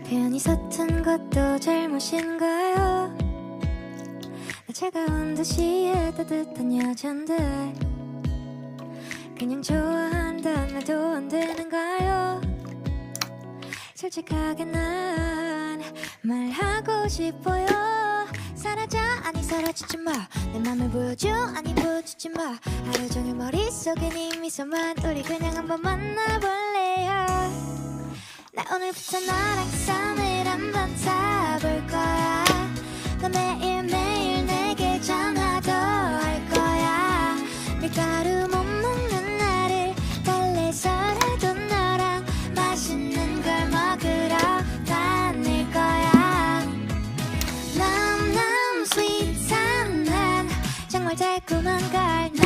괜히 서툰 것도 잘못인가요? 나 차가운 도시의 따뜻한 여잔데 그냥 좋아한다는 말도 안 되는가요? 솔직하게 난 말하고 싶어요. 사라져 아니 사라지지 마. 내 맘을 보여줘 아니 보여주지 마. 하루 종일 머릿속에 네 미소만. 우리 그냥 한번 만나볼래요. 나 오늘부터 너랑 썸을 한번 타볼 거야. 너 매일매일 내게 전화도 할 거야. 밀가루 못 먹는 날을 달래서라도 너랑 맛있는 걸 먹으러 다닐 거야. 너무너무 스윗한 난 정말 달콤한 걸